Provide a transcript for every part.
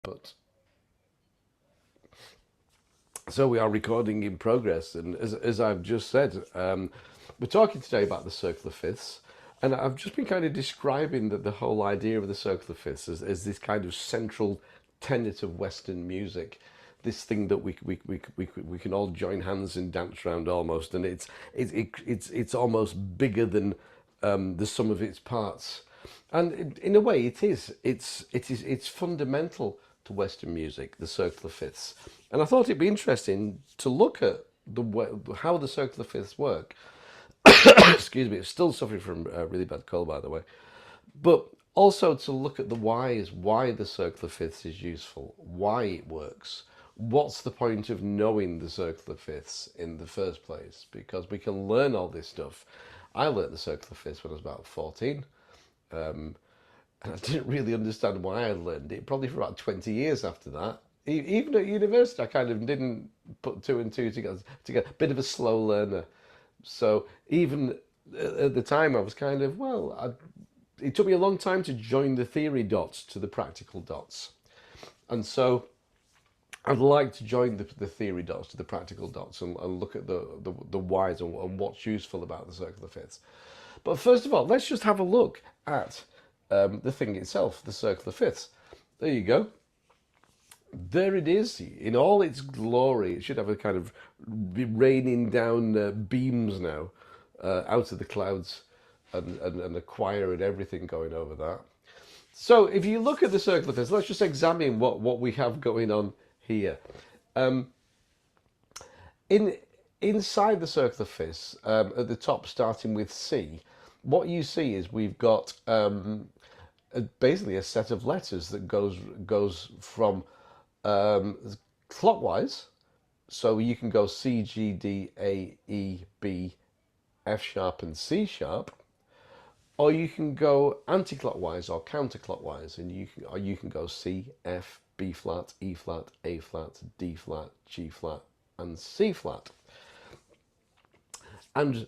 But so we are recording in progress, and as I've just said, we're talking today about the circle of fifths, and I've just been kind of describing the whole idea of the circle of fifths as this kind of central tenet of Western music, this thing that we can all join hands and dance around almost, and it's almost bigger than the sum of its parts, and in a way it's fundamental to Western music, the circle of fifths. And I thought it'd be interesting to look at how the circle of fifths work. Excuse me, I'm still suffering from a really bad cold, by the way. But also to look at the whys, why the circle of fifths is useful, why it works. What's the point of knowing the circle of fifths in the first place? Because we can learn all this stuff. I learned the circle of fifths when I was about 14. And I didn't really understand why I learned it, probably for about 20 years after that. Even at university, I kind of didn't put two and two together. A bit of a slow learner. So even at the time, I was kind of, it took me a long time to join the theory dots to the practical dots. And so I'd like to join the theory dots to the practical dots and look at the whys and what's useful about the circle of fifths. But first of all, let's just have a look at the thing itself, the circle of fifths. There you go. There it is in all its glory. It should have a kind of raining down beams now out of the clouds and a choir and everything going over that. So if you look at the circle of fifths, let's just examine what we have going on here. Inside the circle of fifths, at the top starting with C, what you see is we've got basically a set of letters that goes from clockwise, so you can go C, G, D, A, E, B, F sharp and C sharp, or you can go anti-clockwise or counterclockwise, and you can go C, F, B flat, E flat, A flat, D flat, G flat, and C flat. And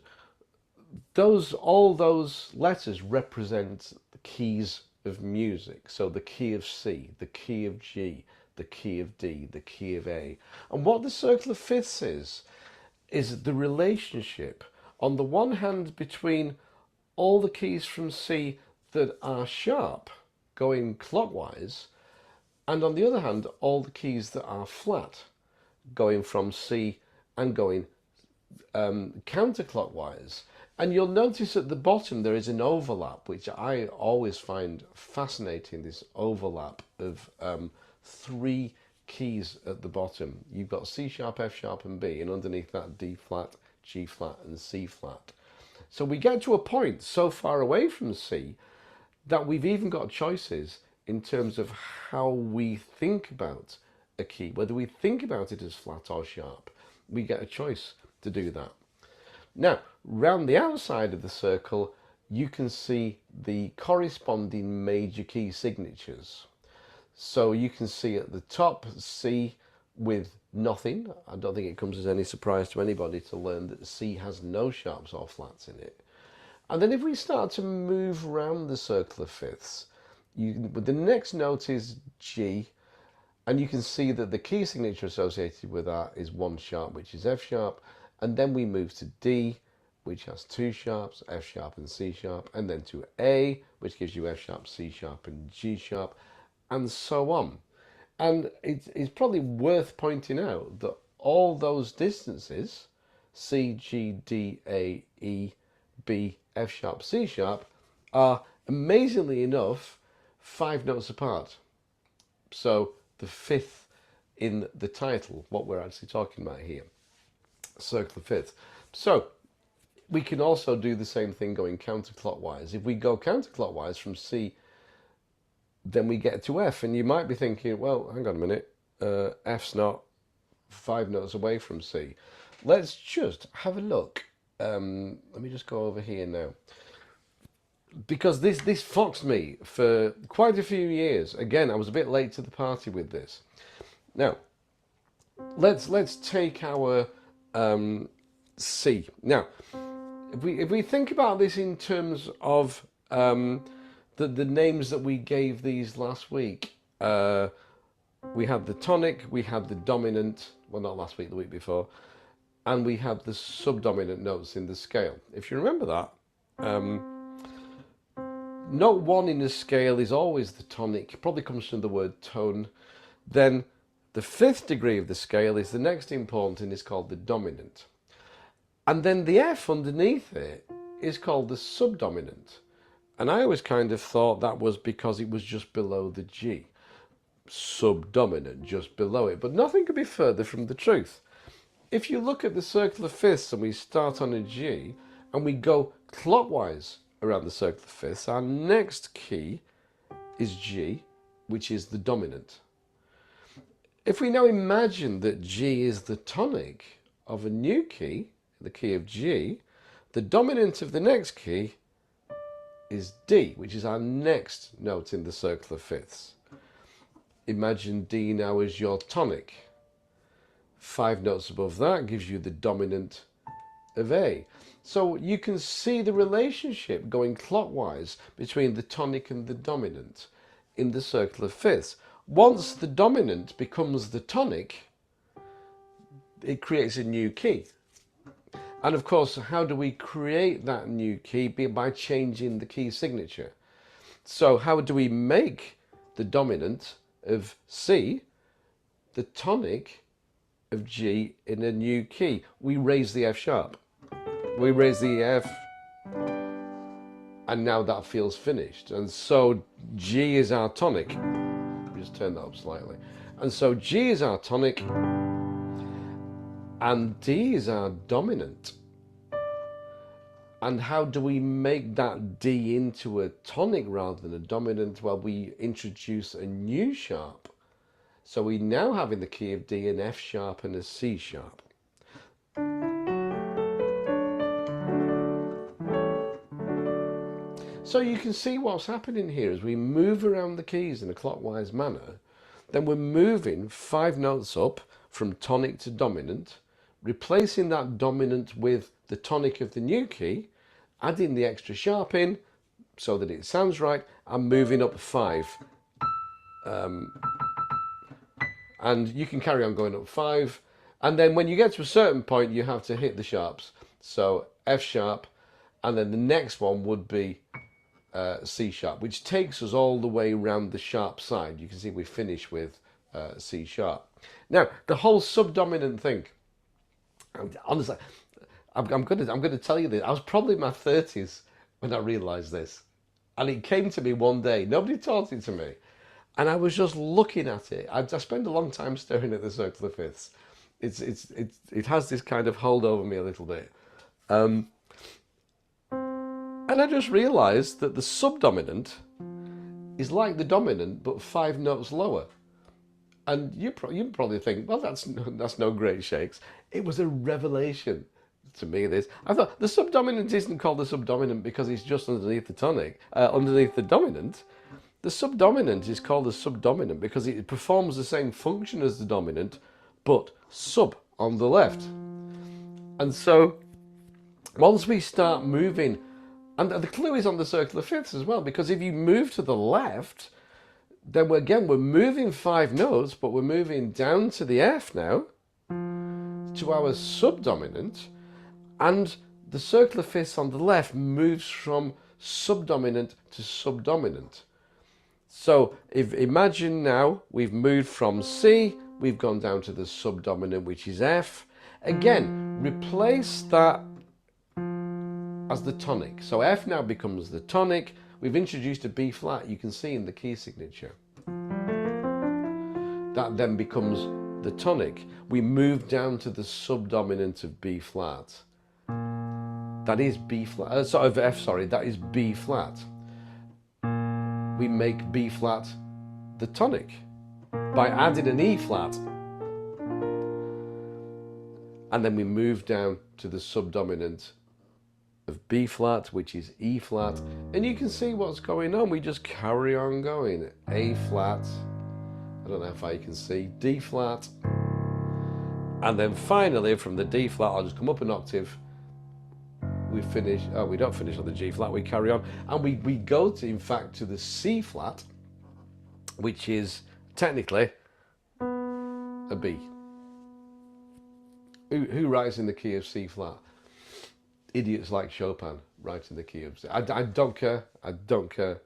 all those letters represent the keys of music. So the key of C, the key of G, the key of D, the key of A. And what the circle of fifths is the relationship, on the one hand, between all the keys from C that are sharp, going clockwise, and on the other hand, all the keys that are flat, going from C and going counterclockwise. And you'll notice at the bottom there is an overlap, which I always find fascinating, this overlap of three keys at the bottom. You've got C sharp, F sharp and B, and underneath that D flat, G flat and C flat. So we get to a point so far away from C that we've even got choices in terms of how we think about a key, whether we think about it as flat or sharp. We get a choice to do that. Now, round the outside of the circle, you can see the corresponding major key signatures. So you can see at the top C with nothing. I don't think it comes as any surprise to anybody to learn that C has no sharps or flats in it. And then if we start to move around the circle of fifths, the next note is G, and you can see that the key signature associated with that is one sharp, which is F sharp. And then we move to D, which has two sharps, F sharp and C sharp, and then to A, which gives you F sharp, C sharp, and G sharp, and so on. And it's probably worth pointing out that all those distances, C, G, D, A, E, B, F sharp, C sharp, are amazingly enough 5 notes apart. So the fifth in the title, what we're actually talking about here. Circle of fifths. So we can also do the same thing going counterclockwise. If we go counterclockwise from C, then we get to F, and you might be thinking, well, hang on a minute, F's not 5 notes away from C. Let's just have a look. Let me just go over here now, because this foxed me for quite a few years. Again, I was a bit late to the party with this. Now, let's take our C. Now, if we think about this in terms of the names that we gave these last week, we had the tonic, we had the dominant, well, not last week, the week before, and we had the subdominant notes in the scale. If you remember that, note 1 in the scale is always the tonic. It probably comes from the word tone. Then the 5th degree of the scale is the next important and is called the dominant. And then the F underneath it is called the subdominant. And I always kind of thought that was because it was just below the G. Subdominant, just below it. But nothing could be further from the truth. If you look at the circular fifths and we start on a G and we go clockwise around the circular fifths, our next key is G, which is the dominant. If we now imagine that G is the tonic of a new key, the key of G, the dominant of the next key is D, which is our next note in the circular fifths. Imagine D now as your tonic. 5 notes above that gives you the dominant of A. So you can see the relationship going clockwise between the tonic and the dominant in the circular fifths. Once the dominant becomes the tonic, it creates a new key. And of course, how do we create that new key? By changing the key signature. So how do we make the dominant of C the tonic of G in a new key? We raise the F sharp. We raise the F, and now that feels finished. And so G is our tonic. Just turn that up slightly. And so G is our tonic, and D is our dominant. And how do we make that D into a tonic rather than a dominant? Well, we introduce a new sharp. So we now have in the key of D an F sharp and a C sharp. So you can see what's happening here as we move around the keys in a clockwise manner. Then we're moving 5 notes up from tonic to dominant, replacing that dominant with the tonic of the new key, adding the extra sharp in so that it sounds right, and moving up 5. And you can carry on going up 5. And then when you get to a certain point, you have to hit the sharps. So F sharp, and then the next one would be C sharp, which takes us all the way around the sharp side. You can see we finish with C sharp. Now, the whole subdominant thing, honestly, I'm going to tell you this. I was probably in my 30s when I realised this. And it came to me one day. Nobody taught it to me. And I was just looking at it. I spent a long time staring at the circular fifths. It has this kind of hold over me a little bit. And I just realised that the subdominant is like the dominant, but 5 notes lower. And you probably think, well, that's no great shakes. It was a revelation to me, this. I thought the subdominant isn't called the subdominant because it's just underneath the tonic, underneath the dominant. The subdominant is called the subdominant because it performs the same function as the dominant, but sub on the left. And so once we start moving, and the clue is on the circular fifths as well, because if you move to the left, then we're moving 5 notes, but we're moving down to the F now, to our subdominant, and the circular fifths on the left moves from subdominant to subdominant. So imagine now we've moved from C, we've gone down to the subdominant, which is F. Again, replace that as the tonic. So F now becomes the tonic. We've introduced a B flat, you can see in the key signature. That then becomes the tonic. We move down to the subdominant of B flat. That is B flat, that is B flat. We make B flat the tonic by adding an E flat. And then we move down to the subdominant of B flat, which is E flat. And you can see what's going on. We just carry on going. A flat, I don't know how far you can see, D flat. And then finally from the D flat, I'll just come up an octave. We finish, we don't finish on the G flat, we carry on. And we go to, in fact, to the C flat, which is technically a B? Who writes in the key of C flat? Idiots like Chopin write in the key of C. I don't care. I don't care.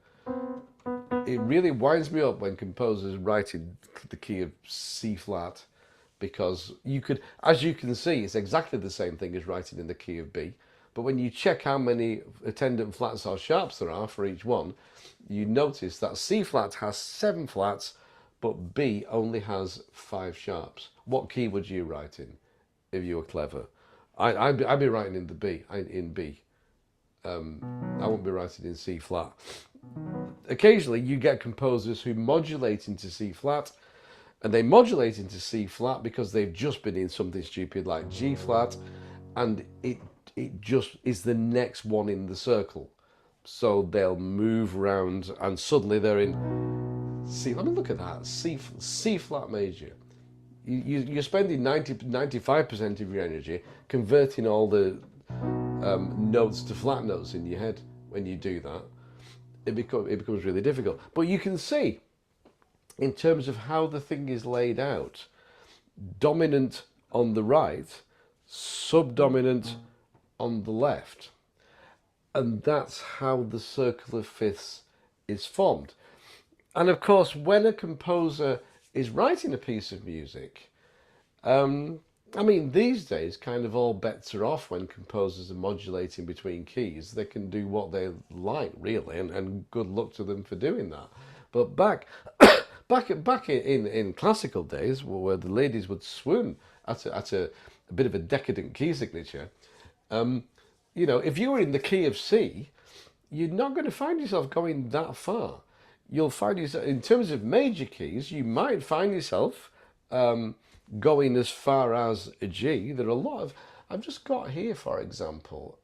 It really winds me up when composers write in the key of C flat, because you could, as you can see, it's exactly the same thing as writing in the key of B. But when you check how many attendant flats or sharps there are for each one, you notice that C flat has 7 flats, but B only has 5 sharps. What key would you write in if you were clever? I'd be writing in in B. I wouldn't be writing in C flat. Occasionally you get composers who modulate into C flat, and they modulate into C flat because they've just been in something stupid like G flat, and it just is the next one in the circle. So they'll move around and suddenly they're in C. Let me look at that. C flat major. You're spending 95% of your energy converting all the notes to flat notes in your head. When you do that, it becomes really difficult. But you can see, in terms of how the thing is laid out, dominant on the right, subdominant on the left. And that's how the circle of fifths is formed. And of course, when a composer is writing a piece of music, I mean, these days, kind of all bets are off when composers are modulating between keys. They can do what they like, really, and good luck to them for doing that. But back in classical days, where the ladies would swoon at a bit of a decadent key signature, you know, if you were in the key of C, you're not going to find yourself going that far. You'll find yourself, in terms of major keys, you might find yourself going as far as a G. There are a lot of, I've just got here, for example,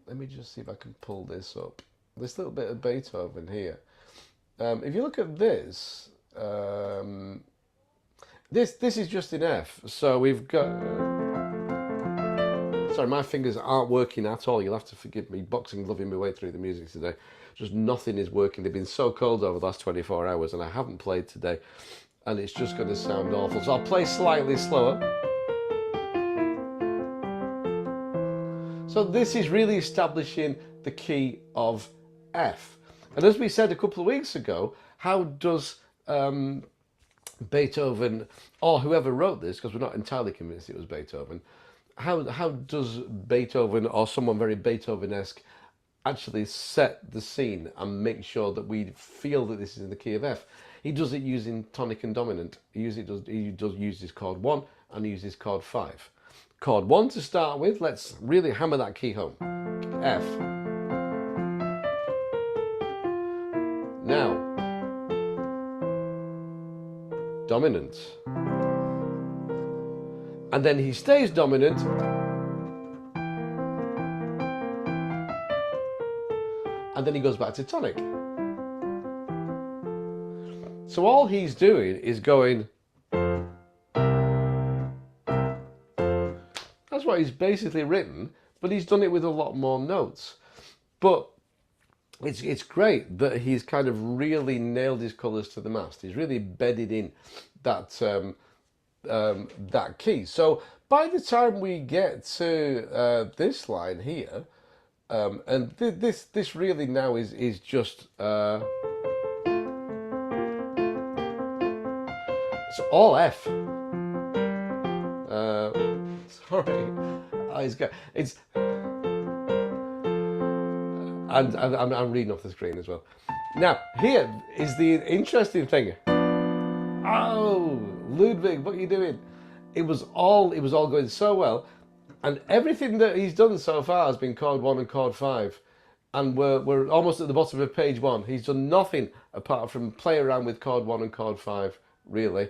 let me just see if I can pull this up. This little bit of Beethoven here. If you look at this, this is just in F. So we've got, sorry, my fingers aren't working at all. You'll have to forgive me boxing gloving my way through the music today. Just nothing is working. They've been so cold over the last 24 hours and I haven't played today. And it's just going to sound awful. So I'll play slightly slower. So this is really establishing the key of F. And as we said a couple of weeks ago, how does Beethoven, or whoever wrote this, because we're not entirely convinced it was Beethoven, how does Beethoven, or someone very Beethoven-esque, actually set the scene and make sure that we feel that this is in the key of F? He does it using tonic and dominant. He does use his chord 1 and he uses chord 5. Chord 1 to start with, let's really hammer that key home. F. Now, dominant. And then he stays dominant. And then he goes back to tonic. So all he's doing is going, that's what he's basically written, but he's done it with a lot more notes. But it's great that he's kind of really nailed his colours to the mast. He's really bedded in that that key. So by the time we get to this line here, and this really now is just it's all F. Sorry, it's and I'm reading off the screen as well. Now here is the interesting thing. Oh, Ludwig, what are you doing? It was all going so well, and everything that he's done so far has been chord 1 and chord 5, and we're almost at the bottom of page 1. He's done nothing apart from play around with chord 1 and chord 5, really.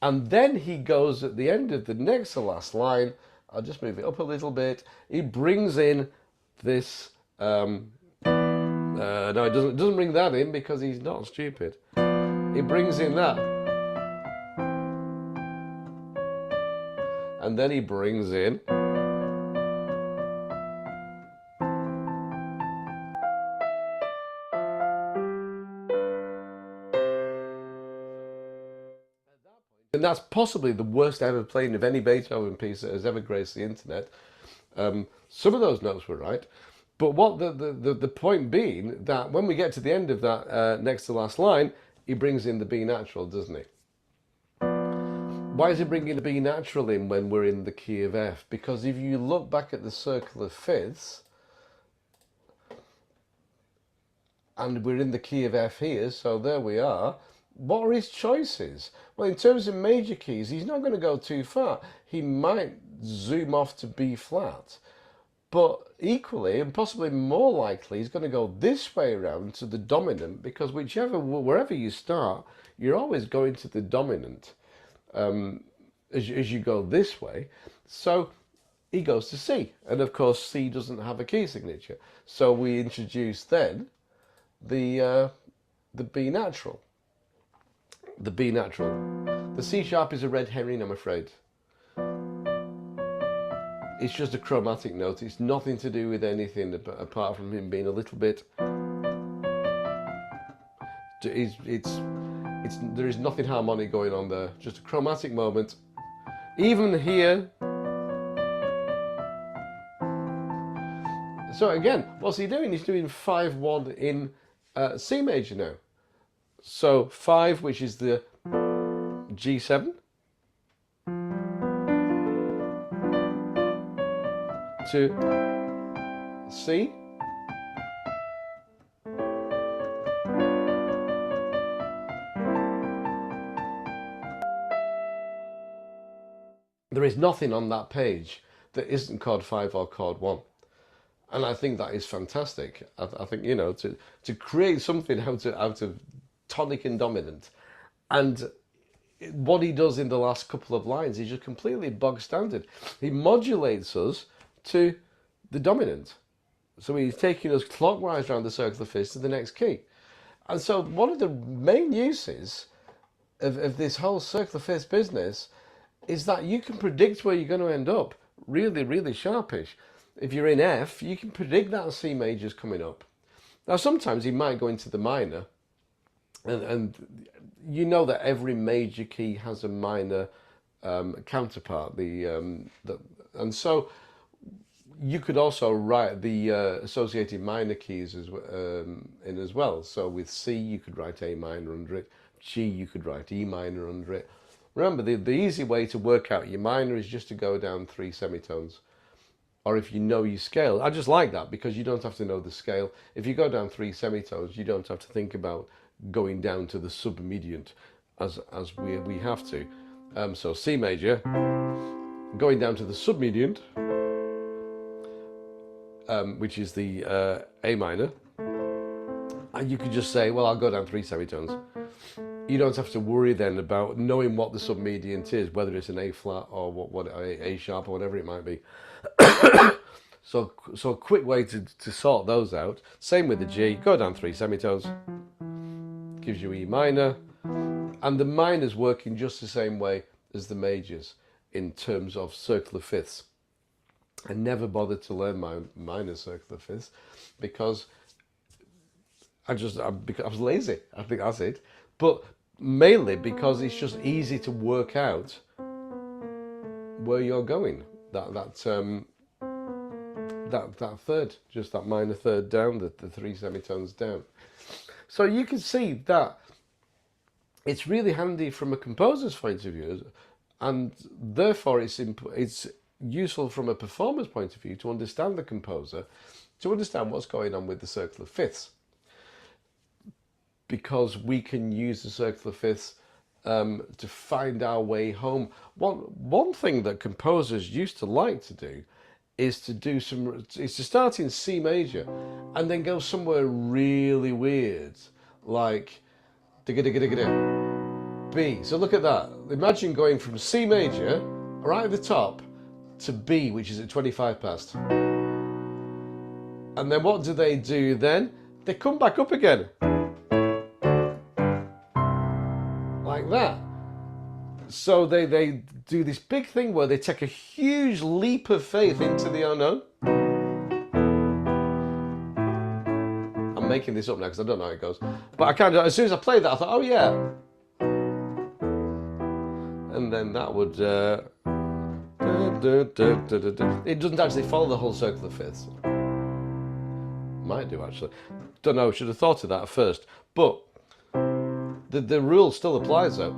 And then he goes at the end of the next to last line. I'll just move it up a little bit. He brings in this. No, it doesn't bring that in because he's not stupid. He brings in that. And then he brings in. At that And that's possibly the worst ever playing of any Beethoven piece that has ever graced the internet. Some of those notes were right, but what the point being that when we get to the end of that next to last line, he brings in the B natural, doesn't he? Why is he bringing the B natural in when we're in the key of F? Because if you look back at the circle of fifths, and we're in the key of F here, so there we are. What are his choices? Well, in terms of major keys, he's not going to go too far. He might zoom off to B flat, but equally, and possibly more likely, he's going to go this way around to the dominant, because wherever you start, you're always going to the dominant as you go this way. So he goes to C, and of course C doesn't have a key signature. So we introduce then the B natural. The B natural. The C sharp is a red herring, I'm afraid. It's just a chromatic note. It's nothing to do with anything apart from him being a little bit. There is nothing harmonic going on there. Just a chromatic moment. Even here. So again, what's he doing? He's doing 5-1 in C major now. So 5, which is the G7, to C, there is nothing on that page that isn't chord 5 or chord 1. And I think that is fantastic. I think, you know, to create something out of tonic and dominant. And what he does in the last couple of lines is just completely bog standard. He modulates us to the dominant. So he's taking us clockwise around the circle of fifths to the next key. And so one of the main uses of this whole circle of fifths business is that you can predict where you're going to end up really, really sharpish. If you're in F, you can predict that C major's coming up. Now, sometimes he might go into the minor, and you know that every major key has a minor counterpart. And so you could also write the associated minor keys in as well. So with C, you could write A minor under it. G, you could write E minor under it. Remember, the easy way to work out your minor is just to go down 3 semitones. Or if you know your scale, I just like that because you don't have to know the scale. If you go down 3 semitones, you don't have to think about going down to the submediant as we have to. So C major, going down to the submediant, which is the A minor, and you could just say, well, I'll go down 3 semitones. You don't have to worry then about knowing what the submediant is, whether it's an A flat or what A sharp or whatever it might be. So a quick way to sort those out. Same with the G. Go down 3 semitones. Gives you E minor, and the minors work in just the same way as the majors in terms of circle of fifths. I never bothered to learn my minor circle of fifths because I was lazy. I think that's it. But mainly because it's just easy to work out where you're going. That third, just that minor third down, the 3 semitones down. So you can see that it's really handy from a composer's point of view, and therefore it's useful from a performer's point of view to understand the composer, to understand what's going on with the circle of fifths. Because we can use the circle of fifths to find our way home. One thing that composers used to like to do is to start in C major and then go somewhere really weird, like B. So look at that. Imagine going from C major, right at the top, to B, which is at 25 past. And then what do they do then? They come back up again. Like that. So they do this big thing where they take a huge leap of faith into the unknown. I'm making this up now because I don't know how it goes. But as soon as I played that, I thought, oh yeah. and then that would. It doesn't actually follow the whole circle of fifths. Might do actually. Don't know. Should have thought of that at first. But the rule still applies though,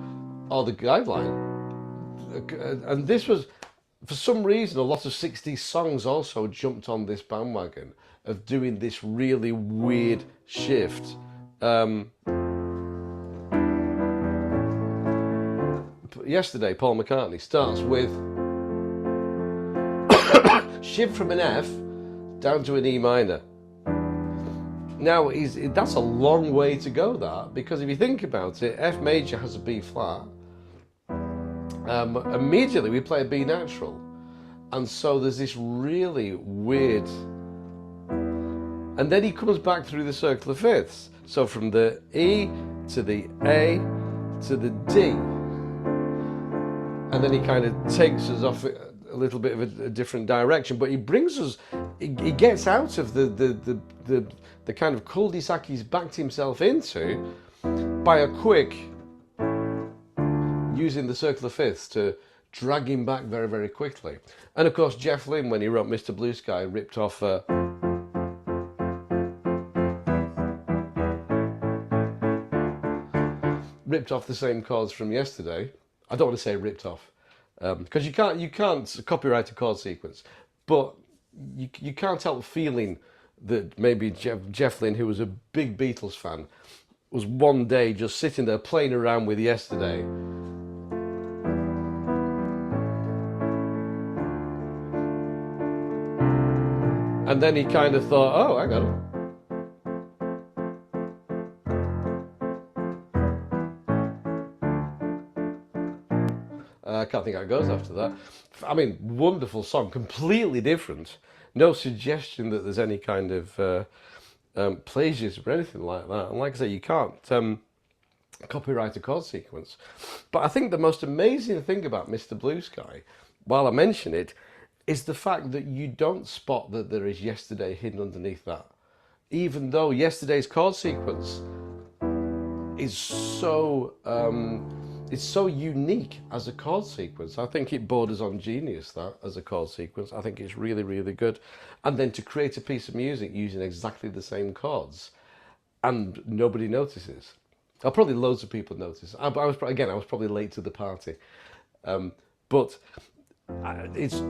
or the guideline. And this was, for some reason, a lot of 60s songs also jumped on this bandwagon of doing this really weird shift. Yesterday, Paul McCartney starts with shift from an F down to an E minor. Now, that's a long way to go, that, because if you think about it, F major has a B flat. Immediately we play a B natural. And so there's this really weird... And then he comes back through the circle of fifths. So from the E to the A to the D. And then he kind of takes us off a little bit of a different direction. But he brings us... He gets out of the kind of cul-de-sac he's backed himself into by a quick using the circle of fifths to drag him back very, very quickly. And of course, Jeff Lynne, when he wrote Mr. Blue Sky, ripped off the same chords from Yesterday. I don't want to say ripped off, because you can't copyright a chord sequence, but you can't help feeling that maybe Jeff Lynne, who was a big Beatles fan, was one day just sitting there playing around with Yesterday. And then he kind of thought, oh, hang on. I can't think how it goes after that. I mean, wonderful song, completely different. No suggestion that there's any kind of plagiarism or anything like that. And like I say, you can't copyright a chord sequence. But I think the most amazing thing about Mr. Blue Sky, while I mention it, is the fact that you don't spot that there is Yesterday hidden underneath that. Even though Yesterday's chord sequence is so... it's so unique as a chord sequence. I think it borders on genius, that, as a chord sequence. I think it's really, really good. And then to create a piece of music using exactly the same chords, and nobody notices. Probably loads of people notice. I was probably late to the party. But it's...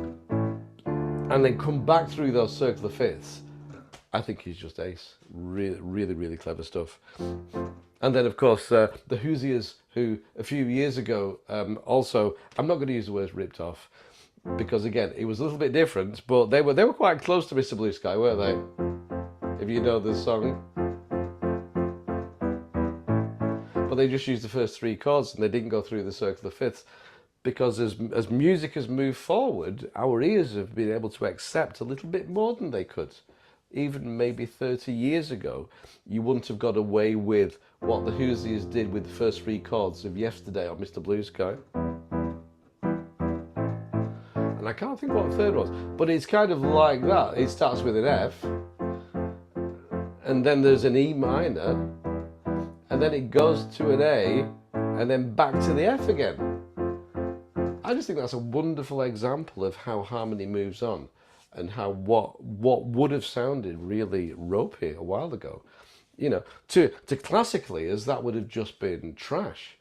And then come back through those circle of fifths. I think he's just ace. Really, really, really clever stuff. And then, of course, the Hoosiers, who a few years ago also, I'm not going to use the words ripped off, because again, it was a little bit different, but they were quite close to Mr. Blue Sky, weren't they? If you know the song. But they just used the first three chords and they didn't go through the circle of fifths, because as music has moved forward, our ears have been able to accept a little bit more than they could. Even maybe 30 years ago, you wouldn't have got away with what the Hoosiers did with the first three chords of Yesterday on Mr. Blue Sky. And I can't think what the third was, but it's kind of like that. It starts with an F, and then there's an E minor, and then it goes to an A, and then back to the F again. I just think that's a wonderful example of how harmony moves on, and how what would have sounded really ropey a while ago, you know, to classically as that would have just been trash.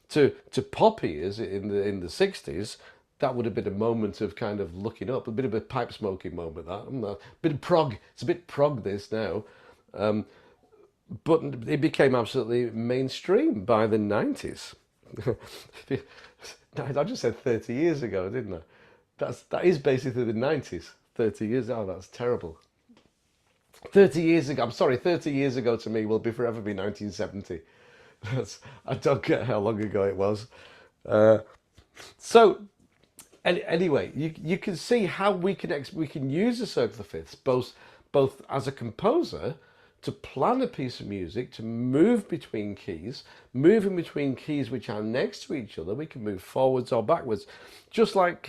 To poppy as in the 60s, that would have been a moment of kind of looking up, a bit of a pipe smoking moment. That a bit of prog. It's a bit prog this now, but it became absolutely mainstream by the 90s. I just said 30 years ago, didn't I? That is basically the 90s. 30 years, oh, that's terrible. 30 years ago, I'm sorry, 30 years ago to me will forever be 1970. I don't get how long ago it was. So, anyway, you can see how we can use the circle of fifths, both as a composer, to plan a piece of music, to move between keys, moving between keys which are next to each other. We can move forwards or backwards, just like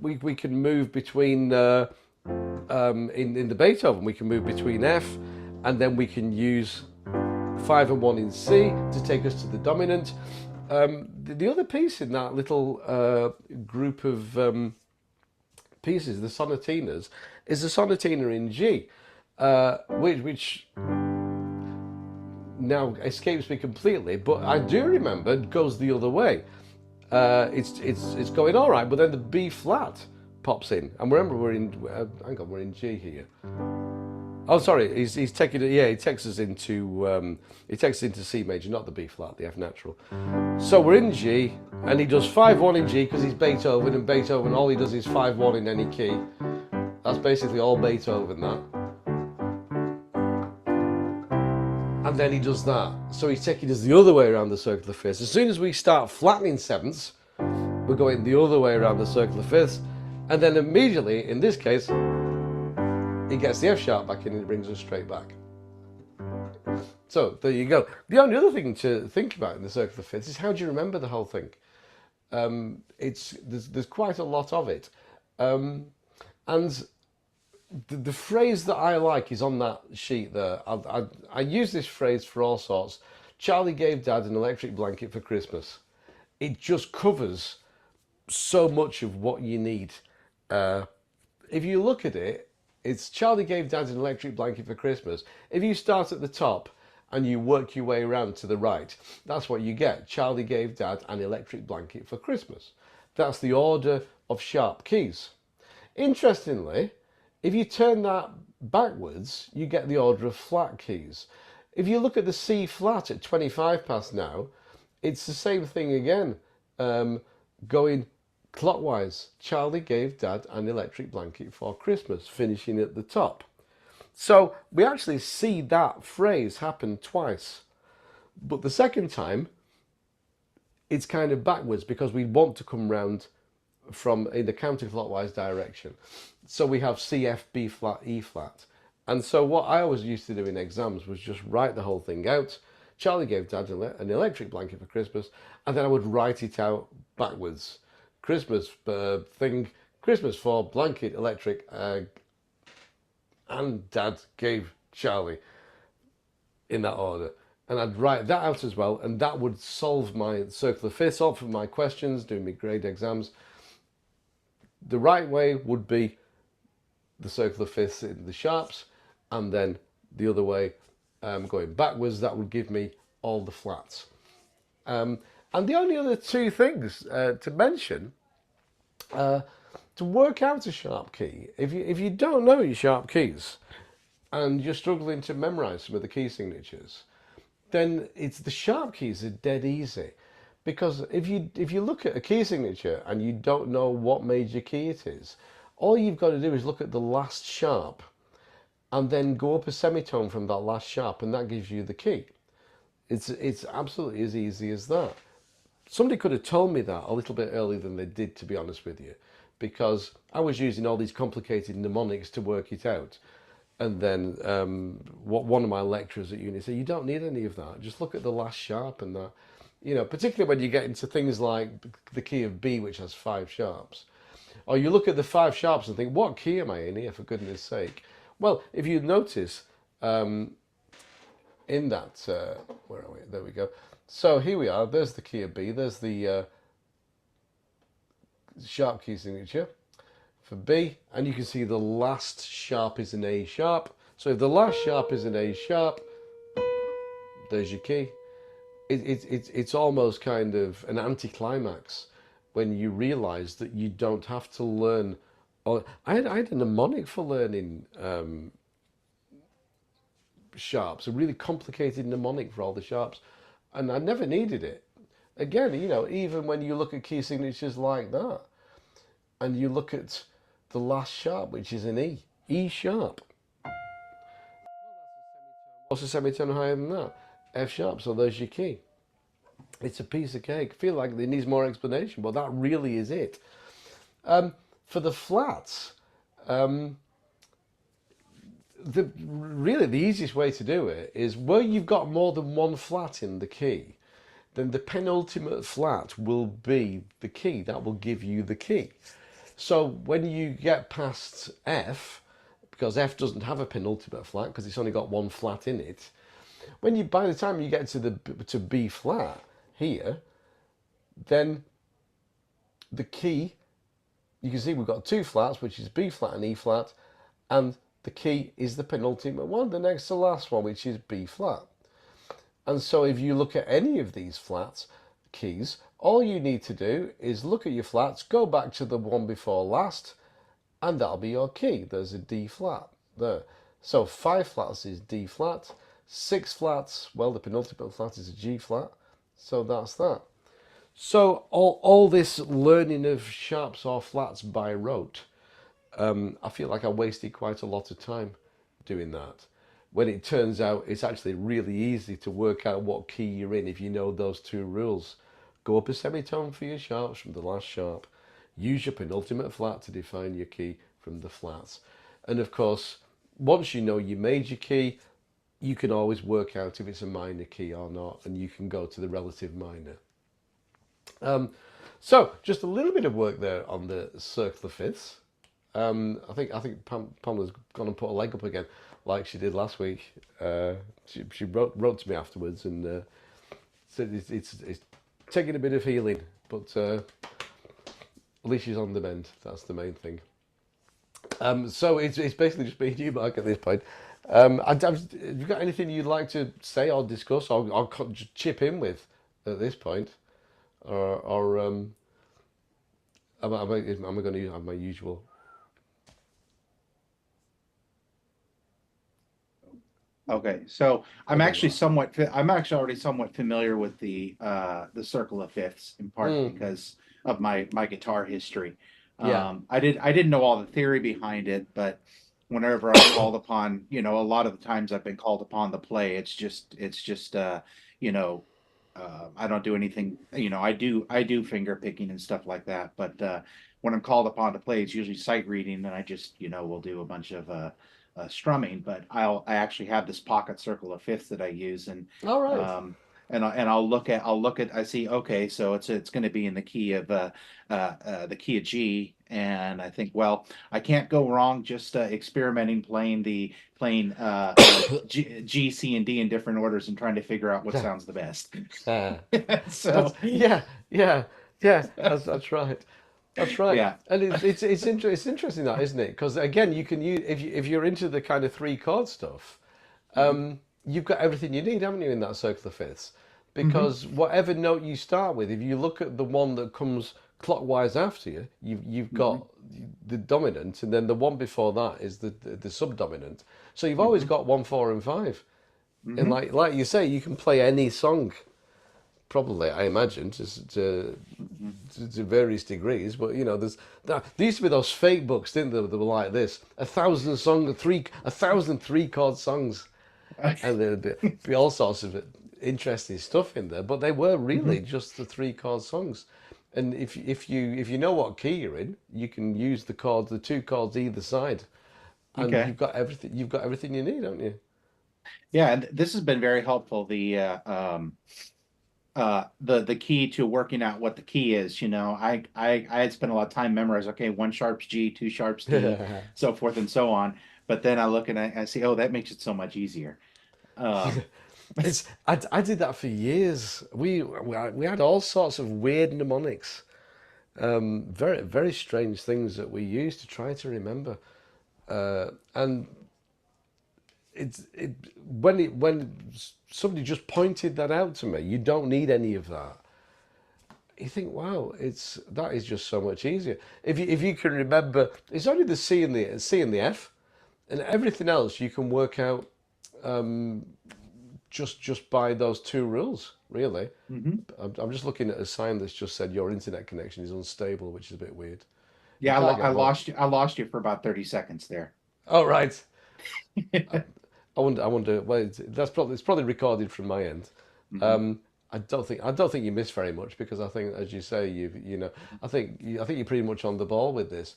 we can move between in the Beethoven, we can move between F, and then we can use 5 and 1 in C to take us to the dominant, The other piece in that little group of pieces, the sonatinas, is the sonatina in G, which now escapes me completely, but I do remember it goes the other way. It's going all right, but then the B flat pops in, and remember we're in hang on, we're in G here. Oh, sorry, he's taking it. Yeah, he takes us into C major, not the B flat, the F natural. So we're in G, and he does 5-1 in G because he's Beethoven, and Beethoven all he does is 5-1 in any key. That's basically all Beethoven, that. And then he does that. So he's taking us the other way around the circular fifths. As soon as we start flattening sevenths, we're going the other way around the circular fifths, and then immediately, in this case, he gets the F sharp back in and it brings us straight back. So there you go. The only other thing to think about in the circular fifths is how do you remember the whole thing? There's quite a lot of it, and the phrase that I like is on that sheet there. I use this phrase for all sorts. Charlie gave Dad an electric blanket for Christmas. It just covers so much of what you need. If you look at it, it's Charlie gave Dad an electric blanket for Christmas. If you start at the top and you work your way around to the right, that's what you get. Charlie gave Dad an electric blanket for Christmas. That's the order of sharp keys. Interestingly, if you turn that backwards, you get the order of flat keys. If you look at the C flat at 25 past now, it's the same thing again, going clockwise. Charlie gave Dad an electric blanket for Christmas, finishing at the top. So we actually see that phrase happen twice. But the second time, it's kind of backwards because we want to come round from in the counterclockwise direction. So we have C, F, B flat, E flat. And so what I always used to do in exams was just write the whole thing out. Charlie gave Dad an electric blanket for Christmas, and then I would write it out backwards. Christmas Christmas for blanket, electric, and Dad gave Charlie, in that order. And I'd write that out as well, and that would solve my circular fifths, solve for my questions, doing my grade exams. The right way would be the circular fifths in the sharps, and then the other way, going backwards, that would give me all the flats. And the only other two things to mention, to work out a sharp key, if you don't know your sharp keys and you're struggling to memorize some of the key signatures, then it's the sharp keys are dead easy. Because if you look at a key signature and you don't know what major key it is, all you've got to do is look at the last sharp and then go up a semitone from that last sharp, and that gives you the key. It's absolutely as easy as that. Somebody could have told me that a little bit earlier than they did, to be honest with you, because I was using all these complicated mnemonics to work it out. And then one of my lecturers at uni said, you don't need any of that. Just look at the last sharp and that. You know, particularly when you get into things like the key of B, which has 5 sharps. Or you look at the 5 sharps and think, what key am I in here, for goodness sake? Well, if you notice, in that, where are we? There we go. So here we are, there's the key of B, there's the sharp key signature for B, and you can see the last sharp is an A sharp. So if the last sharp is an A sharp, there's your key. It's almost kind of an anticlimax when you realise that you don't have to learn. I had a mnemonic for learning sharps, a really complicated mnemonic for all the sharps, and I never needed it. Again, you know, even when you look at key signatures like that, and you look at the last sharp, which is an E, E sharp. What's a semitone higher than that? F sharp, so there's your key. It's a piece of cake. I feel like it needs more explanation, but that really is it. For the flats, really the easiest way to do it is where you've got more than one flat in the key, then the penultimate flat will be the key. That will give you the key. So when you get past F, because F doesn't have a penultimate flat because it's only got one flat in it, by the time you get to B flat here, then the key, you can see we've got two flats, which is B flat and E flat, and the key is the penultimate one, the next to last one, which is B flat. And so if you look at any of these flats keys, all you need to do is look at your flats, go back to the one before last, and that'll be your key. There's a D flat there. So 5 flats is D flat, 6 flats, well, the penultimate flat is a G flat, so that's that. So all this learning of sharps or flats by rote, I feel like I wasted quite a lot of time doing that. When it turns out it's actually really easy to work out what key you're in if you know those two rules. Go up a semitone for your sharps from the last sharp. Use your penultimate flat to define your key from the flats. And of course, once you know your major key, you can always work out if it's a minor key or not, and you can go to the relative minor. So just a little bit of work there on the circle of fifths. I think Pamela's gone and put a leg up again, like she did last week. She wrote to me afterwards and said it's taking a bit of healing, but at least she's on the mend. That's the main thing. So it's basically just me and you, Mark, at this point. Have you got anything you'd like to say or discuss or chip in with at this point? Or am I going to have my usual? Okay, so Okay, well. I'm actually already somewhat familiar with the circle of fifths in part Mm, because of my guitar history. yeah. I didn't know all the theory behind it, but whenever I'm called upon, a lot of the times I've been called upon to play, it's just you know, I don't do anything, I do finger picking and stuff like that, but when I'm called upon to play, it's usually sight reading, and I just, will do a bunch of strumming. But I actually have this pocket circle of fifths that I use, All right. um, I'll look at I see, okay, so it's going to be in the key of G, and I think, well, I can't go wrong just experimenting playing G, C, and D in different orders and trying to figure out what sounds the best. Uh, So that's yeah, yeah, yeah. That's right. That's right. yeah. And it's interesting that, isn't it? Because again, you can use if you're into the kind of three chord stuff, Hmm. you've got everything you need, haven't you, in that circle of fifths? Hmm. Because whatever note you start with, if you look at the one that comes clockwise after you, you've Hmm. got the dominant, and then the one before that is the subdominant. So you've always Hmm. got 1, 4, and 5. And Hmm. like you say, you can play any song, probably, I imagine, Hmm. to various degrees. But there used to be those fake books, didn't there? That were like this: 1,000 3 chord songs, and there'd be all sorts of interesting stuff in there. But they were really Hmm. just the 3 chord songs. And if you know what key you're in, you can use the chords, the 2 chords either side, and Okay. you've got everything. You've got everything you need, haven't you? Yeah, and this has been very helpful. The key to working out what the key is. I had spent a lot of time memorizing. Okay, one sharp's G, two sharp's D, so forth and so on. But then I look and I see, oh, that makes it so much easier. Um, I did that for years. We had all sorts of weird mnemonics, very very strange things that we used to try to remember. And when somebody just pointed that out to me, you don't need any of that. You think, wow, that is just so much easier. If you can remember, it's only the C and the F, and everything else you can work out just by those two rules, really. mhm. I'm just looking at a sign that's just said your internet connection is unstable, which is a bit weird. You Yeah, can't I get more. lost you. I lost you for about 30 seconds there. Oh right. I wonder. I wonder. Well, it's probably recorded from my end. Hmm. I don't think you missed very much because I think, as you say, I think you're pretty much on the ball with this.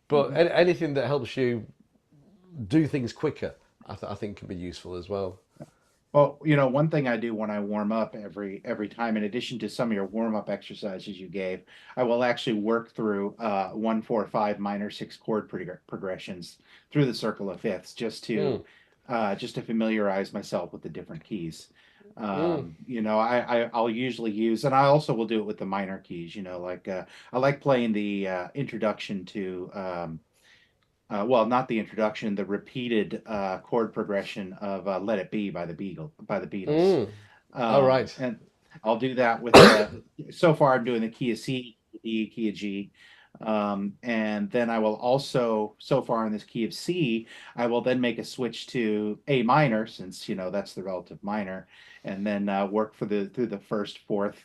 But Hmm. anything that helps you do things quicker, I think can be useful as well. Well, one thing I do when I warm up every time, in addition to some of your warm up exercises you gave, I will actually work through 1, 4, 5 minor six chord progressions through the circle of fifths, Hmm. just to familiarize myself with the different keys. Mm. I'll usually use, and I also will do it with the minor keys. I like playing the introduction to, well, not the introduction, the repeated chord progression of "Let It Be" by the Beatles. Mm. All right. And I'll do that with the. So far, I'm doing the key of C, D, key of G, and then I will also, so far in this key of C, I will then make a switch to A minor, since that's the relative minor, and then work through the first, fourth,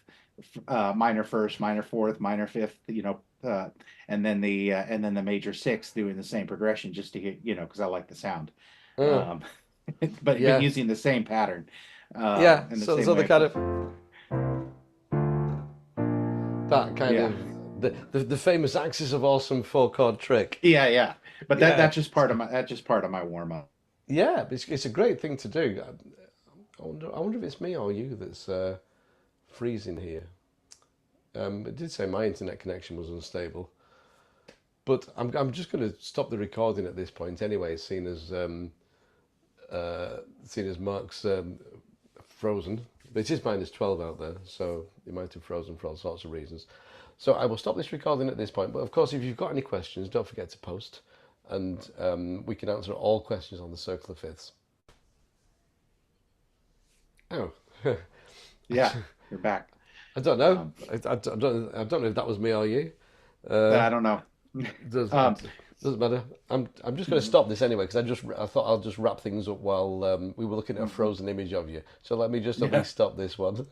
minor first, minor fourth, minor fifth, and then the major sixth, doing the same progression, just to get, because I like the sound, Mm. um, but Yeah. using the same pattern, Yeah. and the So, same so way the I kind play. of that kind Yeah, of the famous axis of awesome four chord trick. yeah, yeah. But Yeah. that's just part of my warm up. Yeah. It's a great thing to do. I wonder if it's me or you that's freezing here. It did say my internet connection was unstable, but I'm just going to stop the recording at this point anyway, seeing as Mark's frozen. But it is -12 out there, so it might have frozen for all sorts of reasons. So I will stop this recording at this point. But of course, if you've got any questions, don't forget to post, and we can answer all questions on the Circle of Fifths. Oh, Yeah, you're back. I don't know. Um, I don't know if that was me or you. I don't know. Does Um, doesn't matter. I'm just going to stop this anyway because I thought I'll just wrap things up while we were looking at a frozen image of you. So let me just at yeah. least stop this one.